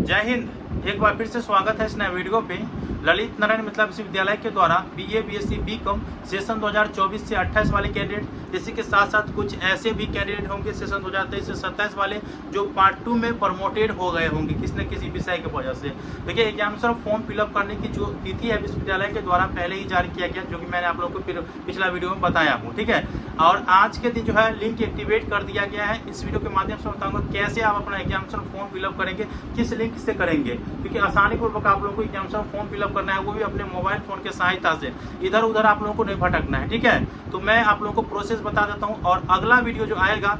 जय हिंद। एक बार फिर से स्वागत है इस नए वीडियो पे। ललित नारायण मिथिला विश्वविद्यालय के द्वारा बीए, बीएससी, बीकॉम सेशन 2024 से 28 वाले कैंडिडेट, इसी के साथ साथ कुछ ऐसे भी कैंडिडेट होंगे सेशन 2023 से 27 वाले जो पार्ट 2 में प्रमोटेड हो गए होंगे किसी न किसी विषय की वजह से। देखिए एग्जामिनेशन फॉर्म फिलअप करने की जो तिथि है विश्वविद्यालय के द्वारा पहले ही जारी किया गया, जो कि मैंने आप लोगों को पिछला वीडियो में बताया हूँ। ठीक है, और आज के दिन जो है लिंक एक्टिवेट कर दिया गया है। इस वीडियो के माध्यम से बताऊंगा कैसे आप अपना एग्जामिनेशन फॉर्म फिलअप करेंगे, किस लिंक से करेंगे, क्योंकि आसानी पूर्वक आप लोगों को एग्जामिनेशन फॉर्म फिलअप करना है, वो भी अपने मोबाइल फोन के सहायता से। इधर उधर आप लोगों को नहीं भटकना है। ठीक है, तो मैं आप लोगों को प्रोसेस बता देता हूँ और अगला वीडियो जो आएगा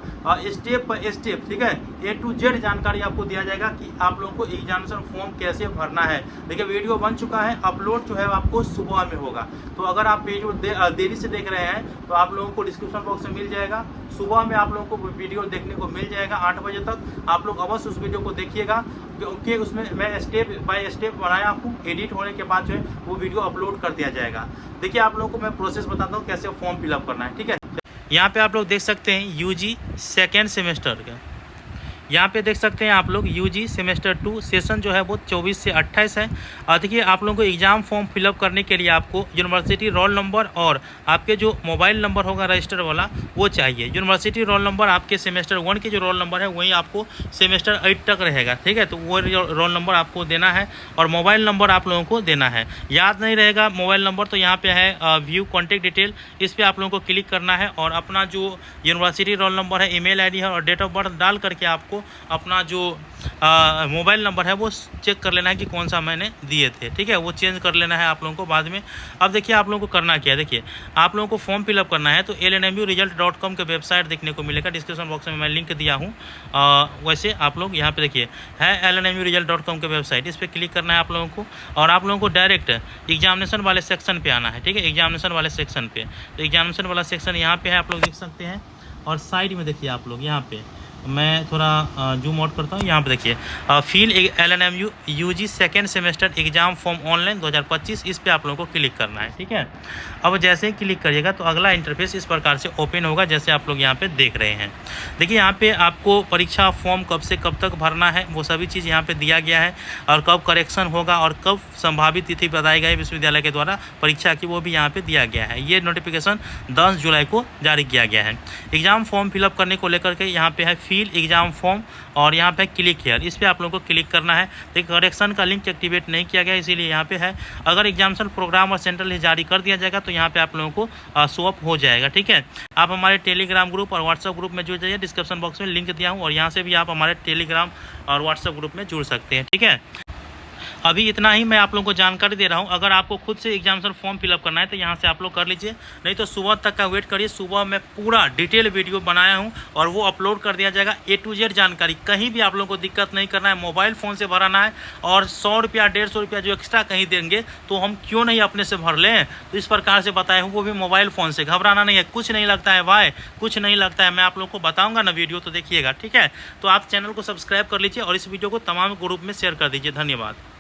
स्टेप बाय स्टेप, ठीक है, A to Z जानकारी आपको दिया जाएगा कि आप लोगों को एग्जामिनेशन फॉर्म कैसे भरना है। देखिए वीडियो बन चुका है, अपलोड जो है आपको सुबह में होगा। तो अगर आप वीडियो देरी से देख रहे हैं तो आप लोगों को डिस्क्रिप्शन बॉक्स में मिल जाएगा। सुबह में आप लोगों को वीडियो देखने को मिल जाएगा 8 बजे तक। आप लोग अवश्य उस वीडियो को देखिएगा, क्योंकि उसमें मैं स्टेप बाय स्टेप बनाया हूँ। एडिट होने के बाद जो है वो वीडियो अपलोड कर दिया जाएगा। देखिए आप लोगों को मैं प्रोसेस बताता हूँ कैसे फॉर्म फिलअप करना है। ठीक है, यहाँ पे आप लोग देख सकते हैं यूजी सेकेंड सेमेस्टर का, यहाँ पे देख सकते हैं आप लोग यूजी सेमेस्टर 2 सेशन जो है वो 24 से 28 है। और देखिए आप लोगों को एग्ज़ाम फॉर्म फिलअप करने के लिए आपको यूनिवर्सिटी रोल नंबर और आपके जो मोबाइल नंबर होगा रजिस्टर वाला वो चाहिए। यूनिवर्सिटी रोल नंबर आपके सेमेस्टर 1 के जो रोल नंबर है वही आपको सेमेस्टर 8 तक रहेगा। ठीक है, तो वो रोल नंबर आपको देना है और मोबाइल नंबर आप लोगों को देना है। याद नहीं रहेगा मोबाइल नंबर तो यहाँ पे है व्यू कॉन्टैक्ट डिटेल, इस पर आप लोगों को क्लिक करना है और अपना जो यूनिवर्सिटी रोल नंबर है, ईमेल आईडी है और डेट ऑफ बर्थ डाल करके आपको अपना जो मोबाइल नंबर है वो चेक कर लेना है कि कौन सा मैंने दिए थे। ठीक है, वो चेंज कर लेना है आप लोगों को बाद में। अब देखिए आप लोगों को करना क्या है। देखिए आप लोगों को फॉर्म फिलअप करना है तो lnmuresult.com के वेबसाइट देखने को मिलेगा। डिस्क्रिप्शन बॉक्स में मैं लिंक दिया हूँ। वैसे आप लोग यहाँ पे देखिए है lnmuresult.com के वेबसाइट, इस पर क्लिक करना है आप लोगों को और आप लोगों को डायरेक्ट एग्जामिनेशन वाले सेक्शन पे आना है। ठीक है, एग्जामिनेशन वाले सेक्शन पे, तो एग्जामिनेशन वाला सेक्शन यहाँ पे है, आप लोग देख सकते हैं। और साइड में देखिए आप लोग, यहाँ पे मैं थोड़ा जूम आउट करता हूँ। यहाँ पे देखिए fill LNMU UG second semester exam form online 2025, इस पे आप लोगों को क्लिक करना है। ठीक है, अब जैसे ही क्लिक करिएगा तो अगला इंटरफेस इस प्रकार से ओपन होगा जैसे आप लोग यहाँ पे देख रहे हैं। देखिए यहाँ पे आपको परीक्षा फॉर्म कब से कब तक भरना है वो सभी चीज़ यहाँ पे दिया गया है, और कब करेक्शन होगा और कब संभावित तिथि बताई गई विश्वविद्यालय के द्वारा परीक्षा की, वो भी यहाँ पे दिया गया है। ये नोटिफिकेशन 10 जुलाई को जारी किया गया है। एग्जाम फॉर्म फिलअप करने को लेकर के यहाँ पे है फील एग्जाम फॉर्म और यहाँ पे क्लिक हियर, इस पर आप लोगों को क्लिक करना है। देखिए करेक्शन का लिंक एक्टिवेट नहीं किया गया इसीलिए यहाँ पे है। अगर एग्जामिनेशन प्रोग्राम और सेंट्रल लिस्ट जारी कर दिया जाएगा तो यहाँ पे आप लोगों को शो अप हो जाएगा। ठीक है, आप हमारे टेलीग्राम ग्रुप और व्हाट्सएप ग्रुप में जुड़ जाइए। डिस्क्रिप्शन बॉक्स में लिंक दिया हूँ और यहाँ से भी आप हमारे टेलीग्राम और व्हाट्सएप ग्रुप में जुड़ सकते हैं। ठीक है, अभी इतना ही मैं आप लोगों को जानकारी दे रहा हूं। अगर आपको खुद से एग्जामिनेशन फॉर्म फिलअप करना है तो यहां से आप लोग कर लीजिए, नहीं तो सुबह तक का वेट करिए। सुबह मैं पूरा डिटेल वीडियो बनाया हूं और वो अपलोड कर दिया जाएगा। A to Z जानकारी, कहीं भी आप लोगों को दिक्कत नहीं करना है। मोबाइल फ़ोन से भराना है और 100 रुपया 150 रुपया जो एक्स्ट्रा कहीं देंगे तो हम क्यों नहीं अपने से भर लें। तो इस प्रकार से बताया हूँ, वो भी मोबाइल फ़ोन से। घबराना नहीं है, कुछ नहीं लगता है भाई, कुछ नहीं लगता है। मैं आप लोग को बताऊँगा ना वीडियो, तो देखिएगा। ठीक है, तो आप चैनल को सब्सक्राइब कर लीजिए और इस वीडियो को तमाम ग्रुप में शेयर कर दीजिए। धन्यवाद।